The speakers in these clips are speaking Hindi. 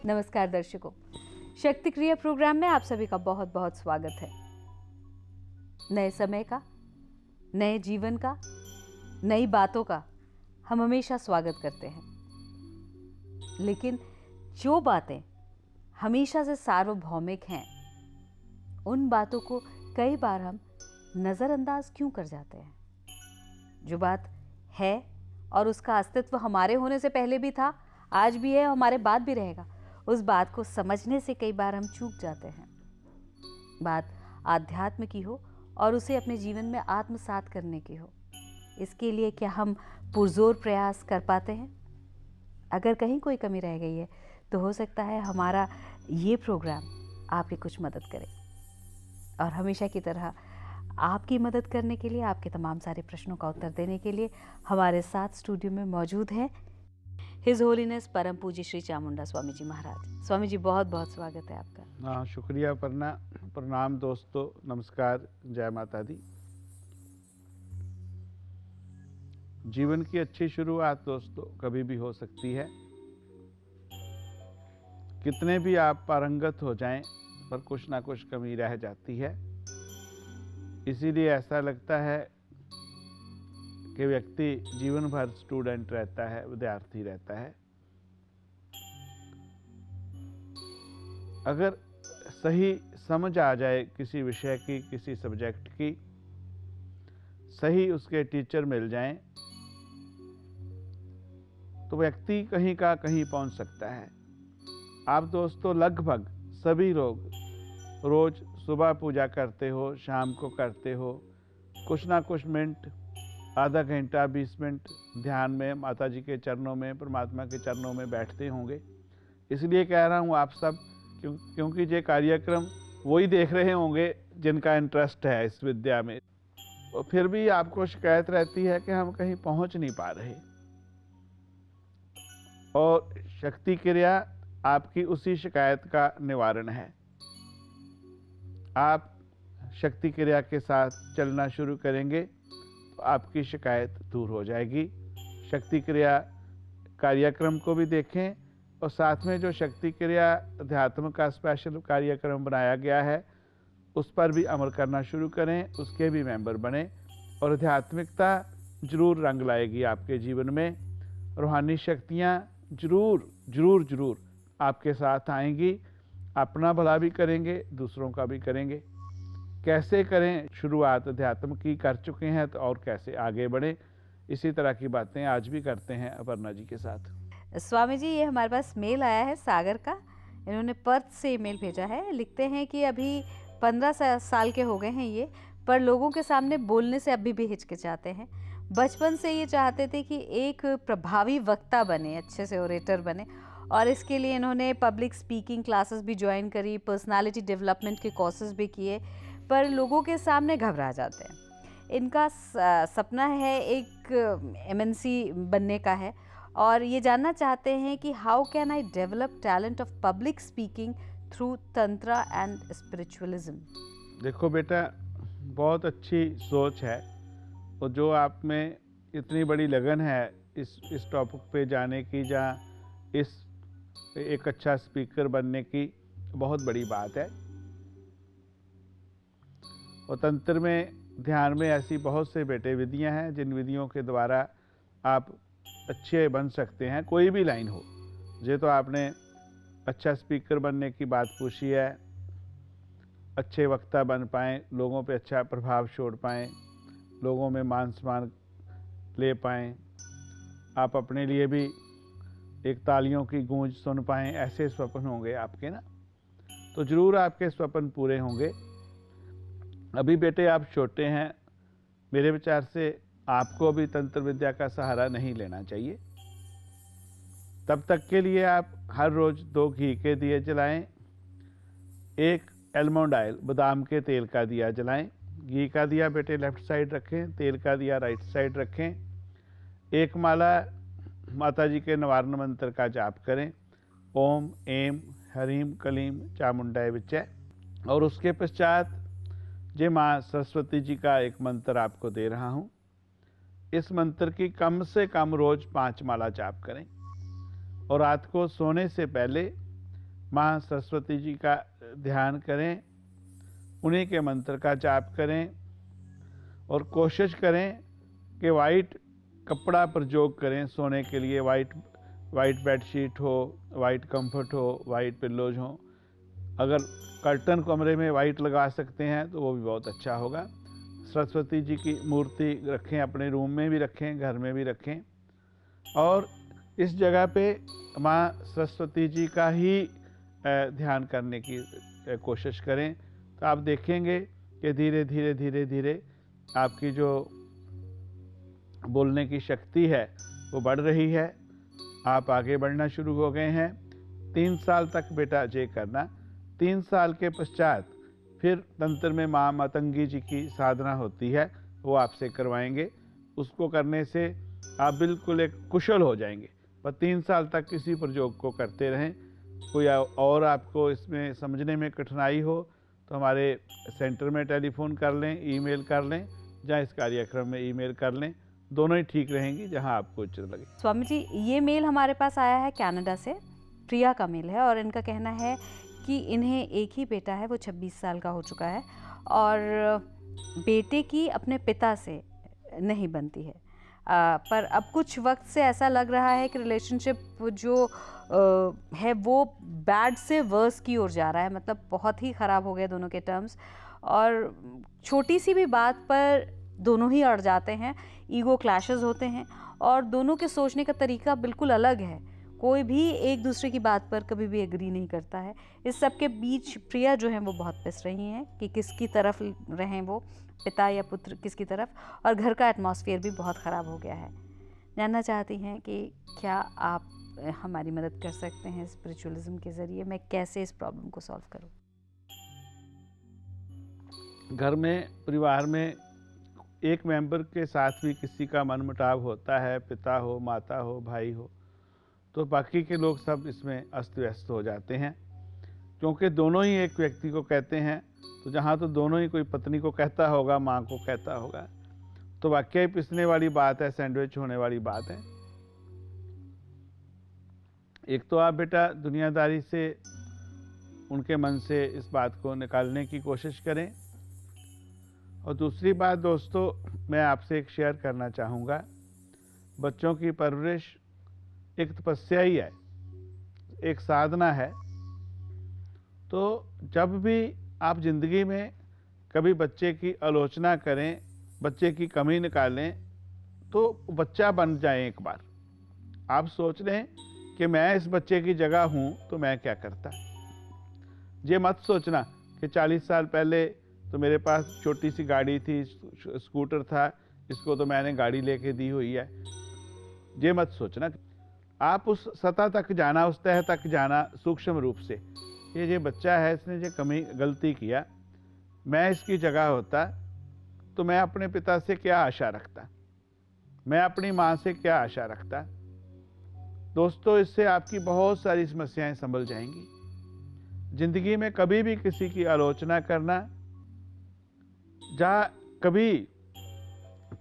नमस्कार दर्शकों, शक्ति क्रिया प्रोग्राम में आप सभी का बहुत बहुत स्वागत है। नए समय का, नए जीवन का, नई बातों का हम हमेशा स्वागत करते हैं, लेकिन जो बातें हमेशा से सार्वभौमिक हैं, उन बातों को कई बार हम नज़रअंदाज क्यों कर जाते हैं। जो बात है और उसका अस्तित्व हमारे होने से पहले भी था, आज भी है, हमारे बाद भी रहेगा, उस बात को समझने से कई बार हम चूक जाते हैं। बात आध्यात्म की हो और उसे अपने जीवन में आत्मसात करने की हो, इसके लिए क्या हम पुरजोर प्रयास कर पाते हैं? अगर कहीं कोई कमी रह गई है तो हो सकता है हमारा ये प्रोग्राम आपकी कुछ मदद करे। और हमेशा की तरह आपकी मदद करने के लिए, आपके तमाम सारे प्रश्नों का उत्तर देने के लिए हमारे साथ स्टूडियो में मौजूद हैं हिज होलीनेस परम पूज्य श्री चामुंडा स्वामी जी महाराज। स्वामी जी, बहुत बहुत स्वागत है आपका। हाँ, शुक्रिया। प्रणाम दोस्तों, नमस्कार, जय माता दी। जीवन की अच्छी शुरुआत दोस्तों कभी भी हो सकती है। कितने भी आप पारंगत हो जाएं, पर कुछ ना कुछ कमी रह जाती है। इसीलिए ऐसा लगता है कि व्यक्ति जीवन भर स्टूडेंट रहता है, विद्यार्थी रहता है। अगर सही समझ आ जाए किसी विषय की, किसी सब्जेक्ट की, सही उसके टीचर मिल जाएं, तो व्यक्ति कहीं का कहीं पहुंच सकता है। आप दोस्तों लगभग सभी लोग रोज सुबह पूजा करते हो, शाम को करते हो, कुछ ना कुछ मिनट, आधा घंटा, 20 मिनट ध्यान में माता जी के चरणों में, परमात्मा के चरणों में बैठते होंगे। इसलिए कह रहा हूँ आप सब, क्योंकि ये कार्यक्रम वही देख रहे होंगे जिनका इंटरेस्ट है इस विद्या में। और फिर भी आपको शिकायत रहती है कि हम कहीं पहुंच नहीं पा रहे। और शक्ति क्रिया आपकी उसी शिकायत का निवारण है। आप शक्ति क्रिया के साथ चलना शुरू करेंगे तो आपकी शिकायत दूर हो जाएगी। शक्ति क्रिया कार्यक्रम को भी देखें और साथ में जो शक्ति क्रिया अध्यात्म का स्पेशल कार्यक्रम बनाया गया है उस पर भी अमल करना शुरू करें, उसके भी मेंबर बने। और आध्यात्मिकता जरूर रंग लाएगी आपके जीवन में। रूहानी शक्तियाँ जरूर जरूर जरूर आपके साथ आएंगी। अपना भला भी करेंगे, दूसरों का भी करेंगे। कैसे करें शुरुआत अध्यात्म की कर चुके हैं, तो और कैसे आगे बढ़े, इसी तरह की बातें आज भी करते हैं अपर्णा जी के साथ। स्वामी जी, ये हमारे पास मेल आया है सागर का। इन्होंने पर्थ से मेल भेजा है। लिखते हैं कि अभी 15 साल के हो गए हैं ये, पर लोगों के सामने बोलने से अभी भी हिचकिचाते हैं। बचपन से ये चाहते थे कि एक प्रभावी वक्ता बने, अच्छे से ओरेटर बने, और इसके लिए इन्होंने पब्लिक स्पीकिंग क्लासेस भी ज्वाइन करी, पर्सनालिटी डेवलपमेंट के कोर्सेज भी किए, पर लोगों के सामने घबरा जाते हैं। इनका सपना है एक MNC बनने का है, और ये जानना चाहते हैं कि how can I develop talent of public speaking through tantra and spiritualism. देखो बेटा, बहुत अच्छी सोच है, और जो आप में इतनी बड़ी लगन है इस टॉपिक पे जाने की, जहाँ इस एक अच्छा स्पीकर बनने की, बहुत बड़ी बात है। और तंत्र में, ध्यान में ऐसी बहुत से बेटे विधियां हैं जिन विधियों के द्वारा आप अच्छे बन सकते हैं, कोई भी लाइन हो। ये तो आपने अच्छा स्पीकर बनने की बात पूछी है। अच्छे वक्ता बन पाएँ, लोगों पे अच्छा प्रभाव छोड़ पाएँ, लोगों में मान सम्मान ले पाएँ, आप अपने लिए भी एक तालियों की गूंज सुन पाएँ, ऐसे स्वप्न होंगे आपके ना, तो जरूर आपके स्वप्न पूरे होंगे। अभी बेटे आप छोटे हैं, मेरे विचार से आपको अभी तंत्र विद्या का सहारा नहीं लेना चाहिए। तब तक के लिए आप हर रोज 2 घी के दिए जलाएं, 1 एलमंड ऑयल बादाम के तेल का दिया जलाएं। घी का दिया बेटे लेफ्ट साइड रखें, तेल का दिया राइट साइड रखें। 1 माला माता जी के निवारण मंत्र का जाप करें, ओम एम हरीम कलीम चामुंडाय विचय। और उसके पश्चात जे माँ सरस्वती जी का एक मंत्र आपको दे रहा हूँ, इस मंत्र की कम से कम रोज 5 माला जाप करें। और रात को सोने से पहले माँ सरस्वती जी का ध्यान करें, उन्हीं के मंत्र का जाप करें और कोशिश करें कि वाइट कपड़ा प्रयोग करें सोने के लिए। वाइट बेडशीट हो, वाइट कंफर्ट हो, वाइट पिल्लोज हो। अगर कर्टन कमरे में वाइट लगा सकते हैं तो वो भी बहुत अच्छा होगा। सरस्वती जी की मूर्ति रखें, अपने रूम में भी रखें, घर में भी रखें, और इस जगह पे माँ सरस्वती जी का ही ध्यान करने की कोशिश करें। तो आप देखेंगे कि धीरे धीरे धीरे धीरे आपकी जो बोलने की शक्ति है वो बढ़ रही है, आप आगे बढ़ना शुरू हो गए हैं। 3 साल तक बेटा ये करना। 3 साल के पश्चात फिर तंत्र में माँ मातंगी जी की साधना होती है, वो आपसे करवाएंगे। उसको करने से आप बिल्कुल एक कुशल हो जाएंगे। पर 3 साल तक किसी प्रयोग को करते रहें। कोई और आपको इसमें समझने में कठिनाई हो तो हमारे सेंटर में टेलीफोन कर लें, ईमेल कर लें, या इस कार्यक्रम में ईमेल कर लें। दोनों ही ठीक रहेंगी, जहां आपको उचित लगे। स्वामी जी, ये मेल हमारे पास आया है कनाडा से, प्रिया का मेल है, और इनका कहना है कि इन्हें एक ही बेटा है, वो 26 साल का हो चुका है, और बेटे की अपने पिता से नहीं बनती है। पर अब कुछ वक्त से ऐसा लग रहा है कि रिलेशनशिप जो है वो बैड से वर्स की ओर जा रहा है, मतलब बहुत ही ख़राब हो गए दोनों के टर्म्स, और छोटी सी भी बात पर दोनों ही अड़ जाते हैं, ईगो क्लैशेस होते हैं, और दोनों के सोचने का तरीका बिल्कुल अलग है। कोई भी एक दूसरे की बात पर कभी भी एग्री नहीं करता है। इस सब के बीच प्रिया जो है वो बहुत पिस रही हैं कि किसकी तरफ रहें, वो पिता या पुत्र किसकी तरफ, और घर का एटमॉस्फेयर भी बहुत ख़राब हो गया है। जानना चाहती हैं कि क्या आप हमारी मदद कर सकते हैं स्पिरिचुअलिज्म के ज़रिए, मैं कैसे इस प्रॉब्लम को सॉल्व करूं? घर में, परिवार में एक मेंबर के साथ भी किसी का मनमुटाव होता है, पिता हो, माता हो, भाई हो, तो बाकी के लोग सब इसमें अस्त व्यस्त हो जाते हैं। क्योंकि दोनों ही एक व्यक्ति को कहते हैं, तो जहाँ तो दोनों ही, कोई पत्नी को कहता होगा, माँ को कहता होगा, तो वाकई पिसने वाली बात है, सैंडविच होने वाली बात है। एक तो आप बेटा दुनियादारी से, उनके मन से इस बात को निकालने की कोशिश करें, और दूसरी बात दोस्तों मैं आपसे एक शेयर करना चाहूँगा। बच्चों की परवरिश एक तपस्या ही है, एक साधना है। तो जब भी आप ज़िंदगी में कभी बच्चे की आलोचना करें, बच्चे की कमी निकालें, तो बच्चा बन जाए। एक बार आप सोच लें कि मैं इस बच्चे की जगह हूँ तो मैं क्या करता। ये मत सोचना कि 40 साल पहले तो मेरे पास छोटी सी गाड़ी थी, स्कूटर था, इसको तो मैंने गाड़ी लेके दी हुई है। ये मत सोचना। आप उस सतह तक जाना, उस तह तक जाना सूक्ष्म रूप से। ये बच्चा है, इसने ये कमी गलती किया, मैं इसकी जगह होता तो मैं अपने पिता से क्या आशा रखता, मैं अपनी माँ से क्या आशा रखता। दोस्तों इससे आपकी बहुत सारी समस्याएं संभल जाएंगी। जिंदगी में कभी भी किसी की आलोचना करना, जहाँ कभी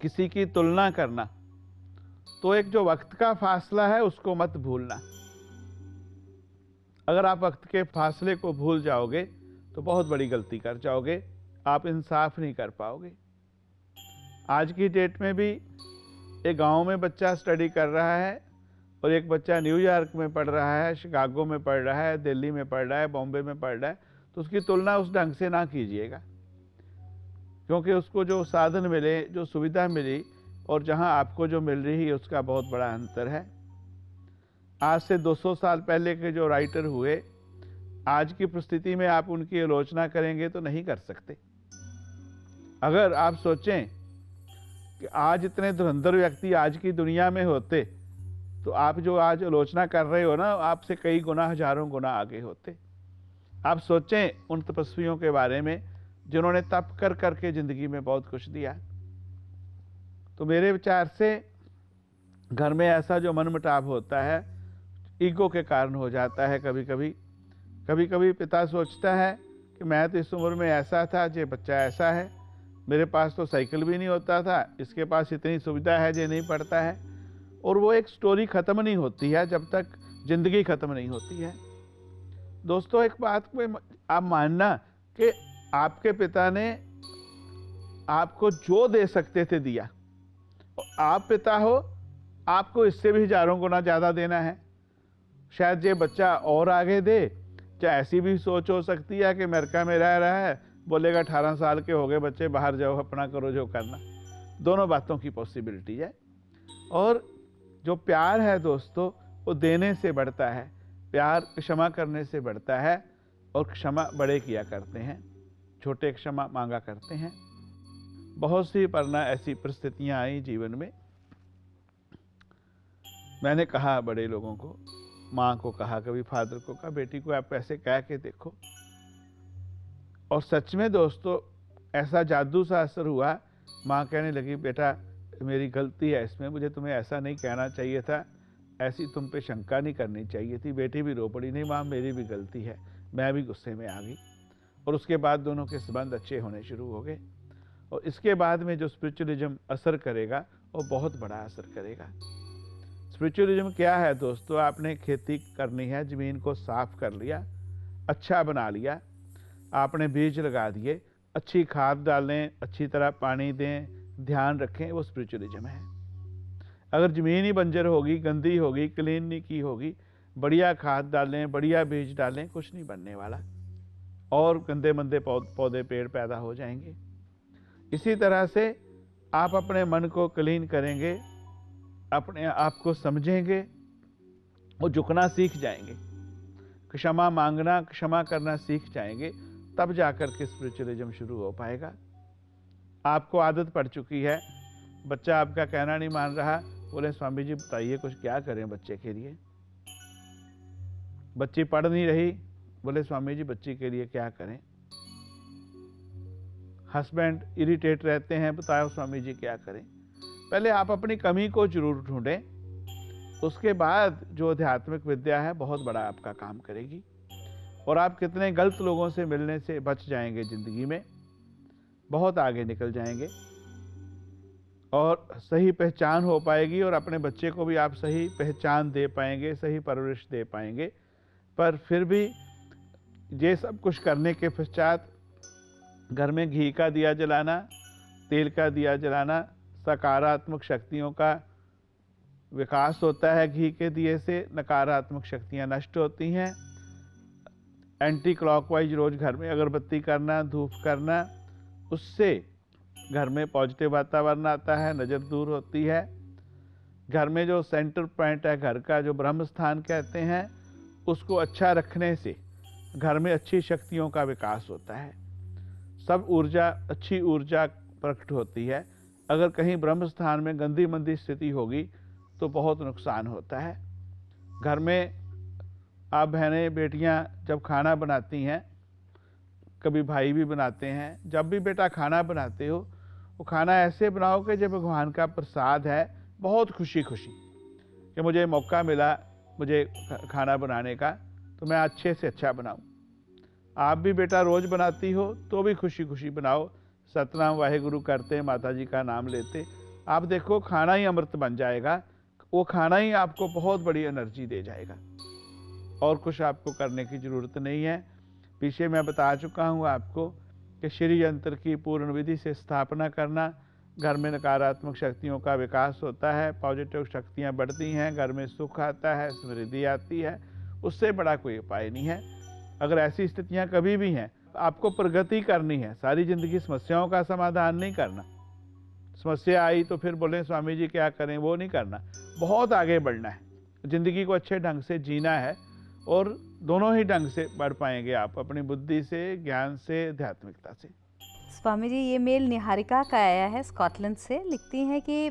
किसी की तुलना करना, तो एक जो वक्त का फासला है उसको मत भूलना। अगर आप वक्त के फासले को भूल जाओगे तो बहुत बड़ी गलती कर जाओगे, आप इंसाफ नहीं कर पाओगे। आज की डेट में भी एक गांव में बच्चा स्टडी कर रहा है और एक बच्चा न्यूयॉर्क में पढ़ रहा है, शिकागो में पढ़ रहा है, दिल्ली में पढ़ रहा है, बॉम्बे में पढ़ रहा है, तो उसकी तुलना उस ढंग से ना कीजिएगा। क्योंकि उसको जो साधन मिले, जो सुविधा मिली, और जहां आपको जो मिल रही है उसका बहुत बड़ा अंतर है। आज से 200 साल पहले के जो राइटर हुए, आज की परिस्थिति में आप उनकी आलोचना करेंगे तो नहीं कर सकते। अगर आप सोचें कि आज इतने धुरंधर व्यक्ति आज की दुनिया में होते तो आप जो आज आलोचना कर रहे हो ना, आपसे कई गुना, हजारों गुना आगे होते। आप सोचें उन तपस्वियों के बारे में जिन्होंने तप कर करके जिंदगी में बहुत कुछ दिया। तो मेरे विचार से घर में ऐसा जो मनमुटाव होता है, ईगो के कारण हो जाता है। कभी कभी पिता सोचता है कि मैं तो इस उम्र में ऐसा था, ये बच्चा ऐसा है, मेरे पास तो साइकिल भी नहीं होता था, इसके पास इतनी सुविधा है, ये नहीं पढ़ता है। और वो एक स्टोरी ख़त्म नहीं होती है जब तक ज़िंदगी ख़त्म नहीं होती है। दोस्तों एक बात में आप मानना कि आपके पिता ने आपको जो दे सकते थे दिया, आप पिता हो, आपको इससे भी हजारों गुना ज़्यादा देना है। शायद ये बच्चा और आगे दे, चाहे ऐसी भी सोच हो सकती है कि अमेरिका में रह रहा है, बोलेगा 18 साल के हो गए बच्चे, बाहर जाओ अपना करो जो करना। दोनों बातों की पॉसिबिलिटी है। और जो प्यार है दोस्तों, वो देने से बढ़ता है, प्यार क्षमा करने से बढ़ता है, और क्षमा बड़े किया करते हैं, छोटे क्षमा मांगा करते हैं। बहुत सी वरना ऐसी परिस्थितियां आई जीवन में, मैंने कहा बड़े लोगों को, माँ को कहा, कभी फादर को कहा, बेटी को आप ऐसे कह के देखो। और सच में दोस्तों ऐसा जादू सा असर हुआ। माँ कहने लगी, बेटा मेरी गलती है इसमें, मुझे तुम्हें ऐसा नहीं कहना चाहिए था, ऐसी तुम पे शंका नहीं करनी चाहिए थी। बेटी भी रो पड़ी, नहीं माँ मेरी भी गलती है, मैं भी गुस्से में आ गई। और उसके बाद दोनों के संबंध अच्छे होने शुरू हो गए। और इसके बाद में जो स्पिरिचुअलिज्म असर करेगा वो बहुत बड़ा असर करेगा। स्पिरिचुअलिज्म क्या है दोस्तों? आपने खेती करनी है, ज़मीन को साफ कर लिया, अच्छा बना लिया, आपने बीज लगा दिए, अच्छी खाद डालें, अच्छी तरह पानी दें, ध्यान रखें, वो स्पिरिचुअलिज्म है। अगर ज़मीन ही बंजर होगी, गंदी होगी, क्लीन नहीं की होगी, बढ़िया खाद डालें, बढ़िया बीज डालें, कुछ नहीं बनने वाला, और गंदे मंदे पौधे पेड़ पैदा हो जाएंगे। इसी तरह से आप अपने मन को क्लीन करेंगे, अपने आप को समझेंगे और झुकना सीख जाएंगे, क्षमा मांगना, क्षमा करना सीख जाएंगे, तब जाकर के स्पिरिचुअलिज्म शुरू हो पाएगा। आपको आदत पड़ चुकी है, बच्चा आपका कहना नहीं मान रहा, बोले स्वामी जी बताइए कुछ क्या करें बच्चे के लिए। बच्ची पढ़ नहीं रही, बोले स्वामी जी बच्ची के लिए क्या करें। हस्बैंड इरिटेट रहते हैं, बताओ स्वामी जी क्या करें। पहले आप अपनी कमी को जरूर ढूंढें, उसके बाद जो आध्यात्मिक विद्या है बहुत बड़ा आपका काम करेगी। और आप कितने गलत लोगों से मिलने से बच जाएंगे, ज़िंदगी में बहुत आगे निकल जाएंगे, और सही पहचान हो पाएगी, और अपने बच्चे को भी आप सही पहचान दे पाएंगे, सही परवरिश दे पाएंगे। पर फिर भी ये सब कुछ करने के पश्चात घर में घी का दिया जलाना, तेल का दिया जलाना, सकारात्मक शक्तियों का विकास होता है। घी के दिए से नकारात्मक शक्तियां नष्ट होती हैं। एंटी क्लॉकवाइज रोज घर में अगरबत्ती करना, धूप करना, उससे घर में पॉजिटिव वातावरण आता है, नज़र दूर होती है। घर में जो सेंटर पॉइंट है घर का, जो ब्रह्म स्थान कहते हैं, उसको अच्छा रखने से घर में अच्छी शक्तियों का विकास होता है, सब ऊर्जा, अच्छी ऊर्जा प्रकट होती है। अगर कहीं ब्रह्म स्थान में गंदी मंदी स्थिति होगी तो बहुत नुकसान होता है। घर में आप बहनें बेटियां जब खाना बनाती हैं, कभी भाई भी बनाते हैं, जब भी बेटा खाना बनाते हो वो खाना ऐसे बनाओ कि जब भगवान का प्रसाद है, बहुत खुशी खुशी कि मुझे मौका मिला मुझे खाना बनाने का, तो मैं अच्छे से अच्छा बनाऊं। आप भी बेटा रोज़ बनाती हो तो भी खुशी खुशी बनाओ, सतनाम वाहेगुरु करते, माता जी का नाम लेते, आप देखो खाना ही अमृत बन जाएगा। वो खाना ही आपको बहुत बड़ी एनर्जी दे जाएगा, और कुछ आपको करने की ज़रूरत नहीं है। पीछे मैं बता चुका हूँ आपको कि श्री यंत्र की पूर्ण विधि से स्थापना करना, घर में नकारात्मक शक्तियों का विकास होता है, पॉजिटिव शक्तियाँ बढ़ती हैं, घर में सुख आता है, समृद्धि आती है। उससे बड़ा कोई उपाय नहीं है। अगर ऐसी स्थितियाँ कभी भी हैं, आपको प्रगति करनी है, सारी ज़िंदगी समस्याओं का समाधान नहीं करना। समस्या आई तो फिर बोले स्वामी जी क्या करें, वो नहीं करना, बहुत आगे बढ़ना है, ज़िंदगी को अच्छे ढंग से जीना है, और दोनों ही ढंग से बढ़ पाएंगे आप, अपनी बुद्धि से, ज्ञान से, आध्यात्मिकता से। स्वामी जी, ये मेल निहारिका का आया है स्कॉटलैंड से। लिखती हैं कि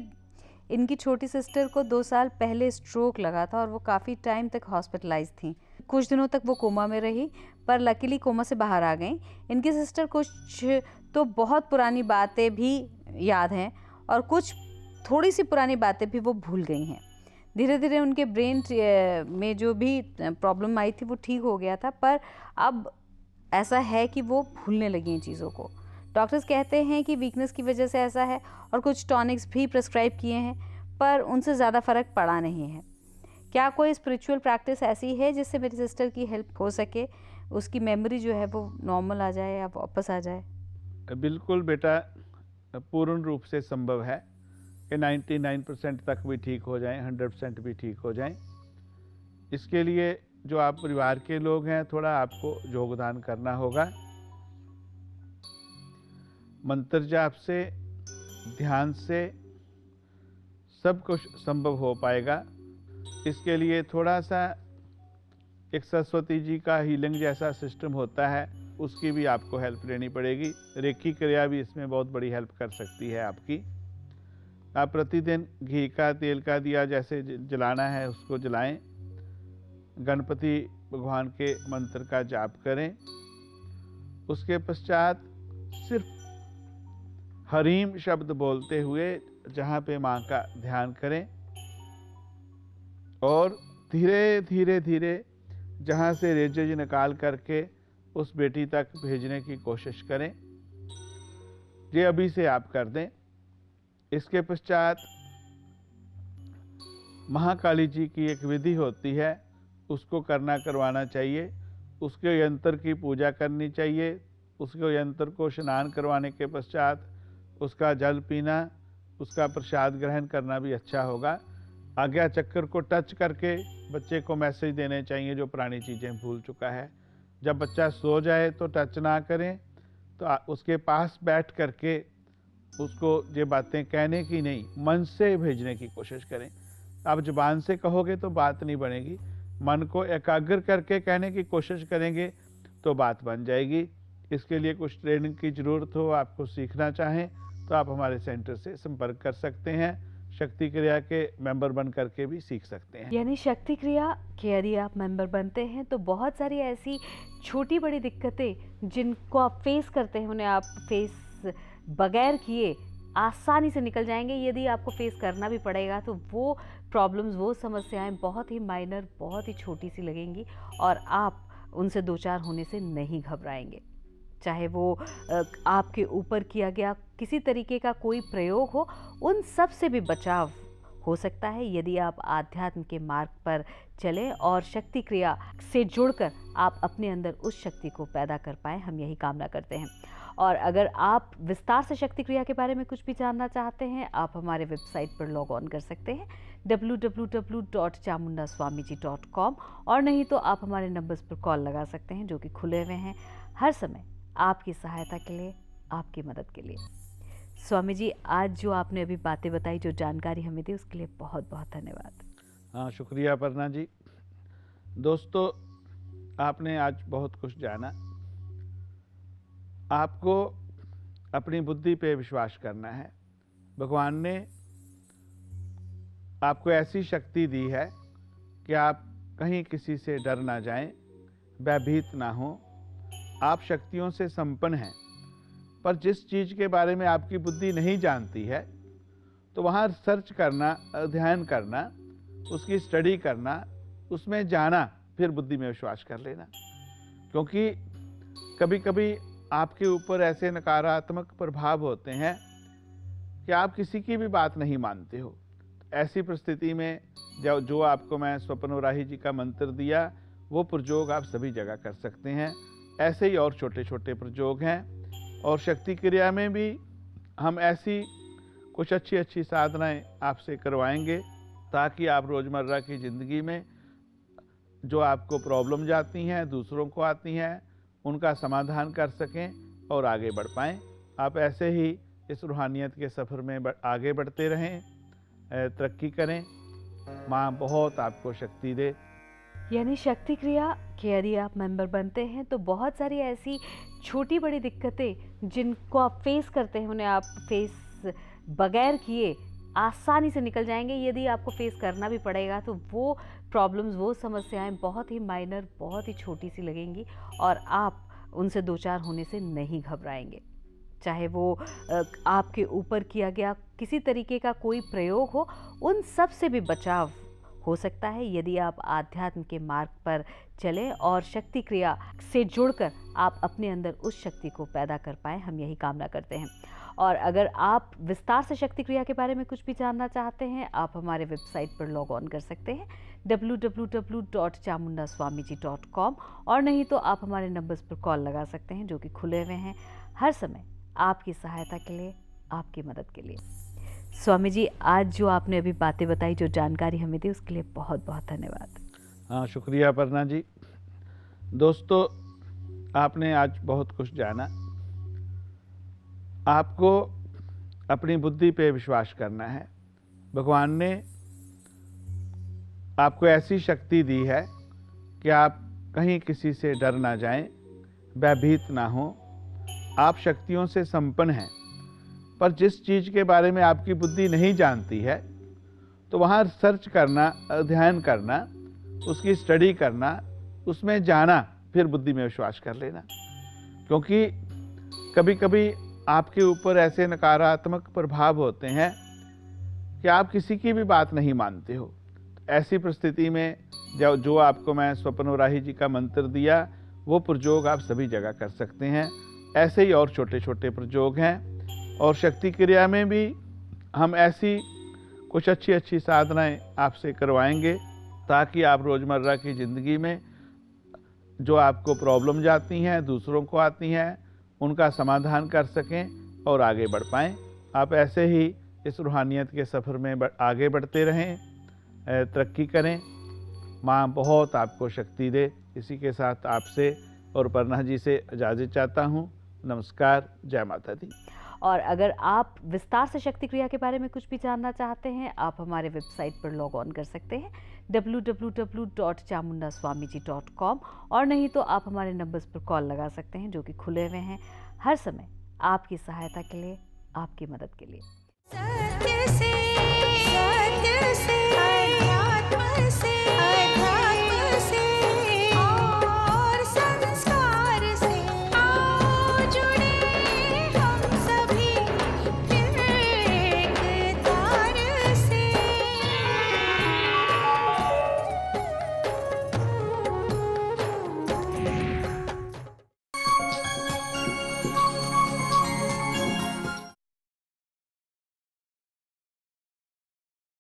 इनकी छोटी सिस्टर को 2 साल पहले स्ट्रोक लगा था और वो काफ़ी टाइम तक हॉस्पिटलाइज थी। कुछ दिनों तक वो कोमा में रही, पर लकीली कोमा से बाहर आ गई। इनकी सिस्टर कुछ तो बहुत पुरानी बातें भी याद हैं, और कुछ थोड़ी सी पुरानी बातें भी वो भूल गई हैं। धीरे धीरे उनके ब्रेन में जो भी प्रॉब्लम आई थी वो ठीक हो गया था, पर अब ऐसा है कि वो भूलने लगी इन चीज़ों को। डॉक्टर्स कहते हैं कि वीकनेस की वजह से ऐसा है, और कुछ टॉनिक्स भी प्रिस्क्राइब किए हैं, पर उनसे ज़्यादा फ़र्क पड़ा नहीं है। क्या कोई स्पिरिचुअल प्रैक्टिस ऐसी है जिससे मेरी सिस्टर की हेल्प हो सके, उसकी मेमोरी जो है वो नॉर्मल आ जाए या वापस आ जाए? बिल्कुल बेटा, पूर्ण रूप से संभव है कि 99% तक भी ठीक हो जाएं, 100% भी ठीक हो जाएं। इसके लिए जो आप परिवार के लोग हैं, थोड़ा आपको योगदान करना होगा। मंत्र जाप से, ध्यान से सब कुछ संभव हो पाएगा। इसके लिए थोड़ा सा एक सरस्वती जी का हीलिंग जैसा सिस्टम होता है, उसकी भी आपको हेल्प लेनी पड़ेगी। रेकी क्रिया भी इसमें बहुत बड़ी हेल्प कर सकती है आपकी। आप प्रतिदिन घी का, तेल का दिया जैसे जलाना है उसको जलाएं। गणपति भगवान के मंत्र का जाप करें। उसके पश्चात सिर्फ हरीम शब्द बोलते हुए जहाँ पे माँ का ध्यान करें और धीरे धीरे धीरे जहाँ से रेजे जी निकाल करके उस बेटी तक भेजने की कोशिश करें। ये अभी से आप कर दें। इसके पश्चात महाकाली जी की एक विधि होती है, उसको करवाना चाहिए। उसके यंत्र की पूजा करनी चाहिए। उसके यंत्र को स्नान करवाने के पश्चात उसका जल पीना, उसका प्रसाद ग्रहण करना भी अच्छा होगा। आज्ञा चक्र को टच करके बच्चे को मैसेज देने चाहिए जो पुरानी चीज़ें भूल चुका है। जब बच्चा सो जाए तो टच ना करें, तो उसके पास बैठ करके उसको ये बातें कहने की नहीं, मन से भेजने की कोशिश करें। आप जुबान से कहोगे तो बात नहीं बनेगी, मन को एकाग्र करके कहने की कोशिश करेंगे तो बात बन जाएगी। इसके लिए कुछ ट्रेनिंग की ज़रूरत हो, आपको सीखना चाहें तो आप हमारे सेंटर से संपर्क कर सकते हैं। शक्ति क्रिया के मेंबर बन करके भी सीख सकते हैं। यानी शक्ति क्रिया के यदि आप मेंबर बनते हैं तो बहुत सारी ऐसी छोटी बड़ी दिक्कतें जिनको आप फेस करते हैं, उन्हें आप फेस बगैर किए आसानी से निकल जाएंगे। यदि आपको फेस करना भी पड़ेगा तो वो प्रॉब्लम्स, वो समस्याएं बहुत ही माइनर, बहुत ही छोटी सी लगेंगी और आप उनसे दो चार होने से नहीं घबराएंगे। चाहे वो आपके ऊपर किया गया किसी तरीके का कोई प्रयोग हो, उन सब से भी बचाव हो सकता है यदि आप आध्यात्म के मार्ग पर चलें और शक्ति क्रिया से जुड़कर आप अपने अंदर उस शक्ति को पैदा कर पाएँ। हम यही कामना करते हैं। और अगर आप विस्तार से शक्ति क्रिया के बारे में कुछ भी जानना चाहते हैं, आप हमारे वेबसाइट पर लॉग ऑन कर सकते हैं www.chamundaswamiji.com, और नहीं तो आप हमारे नंबर्स पर कॉल लगा सकते हैं जो कि खुले हुए हैं हर समय आपकी सहायता के लिए, आपकी मदद के लिए। स्वामी जी, आज जो आपने अभी बातें बताई, जो जानकारी हमें दी, उसके लिए बहुत बहुत धन्यवाद। हाँ, शुक्रिया अपर्णा जी। दोस्तों, आपने आज बहुत कुछ जाना। आपको अपनी बुद्धि पे विश्वास करना है। भगवान ने आपको ऐसी शक्ति दी है कि आप कहीं किसी से डर ना जाएं, भयभीत ना हो। आप शक्तियों से संपन्न हैं, पर जिस चीज़ के बारे में आपकी बुद्धि नहीं जानती है तो वहाँ सर्च करना, अध्ययन करना, उसकी स्टडी करना, उसमें जाना, फिर बुद्धि में विश्वास कर लेना। क्योंकि कभी कभी आपके ऊपर ऐसे नकारात्मक प्रभाव होते हैं कि आप किसी की भी बात नहीं मानते हो। ऐसी परिस्थिति में जो आपको मैं स्वप्नवराही जी का मंत्र दिया, वो प्रयोग आप सभी जगह कर सकते हैं। ऐसे ही और छोटे छोटे प्रयोग हैं। और शक्ति क्रिया में भी हम ऐसी कुछ अच्छी अच्छी साधनाएं आपसे करवाएंगे ताकि आप रोज़मर्रा की ज़िंदगी में जो आपको प्रॉब्लम जाती हैं, दूसरों को आती हैं, उनका समाधान कर सकें और आगे बढ़ पाएँ। आप ऐसे ही इस रूहानियत के सफ़र में आगे बढ़ते रहें, तरक्की करें। माँ बहुत आपको शक्ति दे। यानी शक्ति क्रिया के यदि आप मेंबर बनते हैं तो बहुत सारी ऐसी छोटी बड़ी दिक्कतें जिनको आप फेस करते हैं, उन्हें आप फेस बगैर किए आसानी से निकल जाएंगे। यदि आपको फेस करना भी पड़ेगा तो वो प्रॉब्लम्स, वो समस्याएं बहुत ही माइनर, बहुत ही छोटी सी लगेंगी और आप उनसे दो चार होने से नहीं घबराएंगे। चाहे वो आपके ऊपर किया गया किसी तरीके का कोई प्रयोग हो, उन सब से भी बचाव हो सकता है यदि आप आध्यात्म के मार्ग पर चलें और शक्ति क्रिया से जुड़कर आप अपने अंदर उस शक्ति को पैदा कर पाएँ। हम यही कामना करते हैं। और अगर आप विस्तार से शक्ति क्रिया के बारे में कुछ भी जानना चाहते हैं, आप हमारे वेबसाइट पर लॉग ऑन कर सकते हैं www.chamundaswamiji.com, और नहीं तो आप हमारे नंबर्स पर कॉल लगा सकते हैं जो कि खुले हुए हैं हर समय आपकी सहायता के लिए, आपकी मदद के लिए। स्वामी जी, आज जो आपने अभी बातें बताई, जो जानकारी हमें दी, उसके लिए बहुत बहुत धन्यवाद। हाँ, शुक्रिया अपर्णा जी। दोस्तों, आपने आज बहुत कुछ जाना। आपको अपनी बुद्धि पे विश्वास करना है। भगवान ने आपको ऐसी शक्ति दी है कि आप कहीं किसी से डर ना जाएं, भयभीत ना हो। आप शक्तियों से संपन्न हैं, पर जिस चीज़ के बारे में आपकी बुद्धि नहीं जानती है, तो वहाँ सर्च करना, अध्ययन करना, उसकी स्टडी करना, उसमें जाना, फिर बुद्धि में विश्वास कर लेना। क्योंकि कभी कभी आपके ऊपर ऐसे नकारात्मक प्रभाव होते हैं कि आप किसी की भी बात नहीं मानते हो। ऐसी परिस्थिति में जो आपको मैं स्वप्नवराही जी का मंत्र दिया, वो प्रयोग आप सभी जगह कर सकते हैं। ऐसे ही और छोटे छोटे प्रयोग हैं, और शक्ति क्रिया में भी हम ऐसी कुछ अच्छी अच्छी साधनाएं आपसे करवाएंगे, ताकि आप रोज़मर्रा की ज़िंदगी में जो आपको प्रॉब्लम जाती हैं, दूसरों को आती हैं, उनका समाधान कर सकें और आगे बढ़ पाएँ। आप ऐसे ही इस रूहानियत के सफ़र में आगे बढ़ते रहें, तरक्की करें। माँ बहुत आपको शक्ति दे। इसी के साथ आपसे और अपर्णा जी से इजाज़त चाहता हूँ। नमस्कार, जय माता दी। और अगर आप विस्तार से शक्ति क्रिया के बारे में कुछ भी जानना चाहते हैं, आप हमारे वेबसाइट पर लॉग ऑन कर सकते हैं www.chamundaswamiji.com, और नहीं तो आप हमारे नंबर्स पर कॉल लगा सकते हैं जो कि खुले हुए हैं हर समय आपकी सहायता के लिए, आपकी मदद के लिए। सत्य से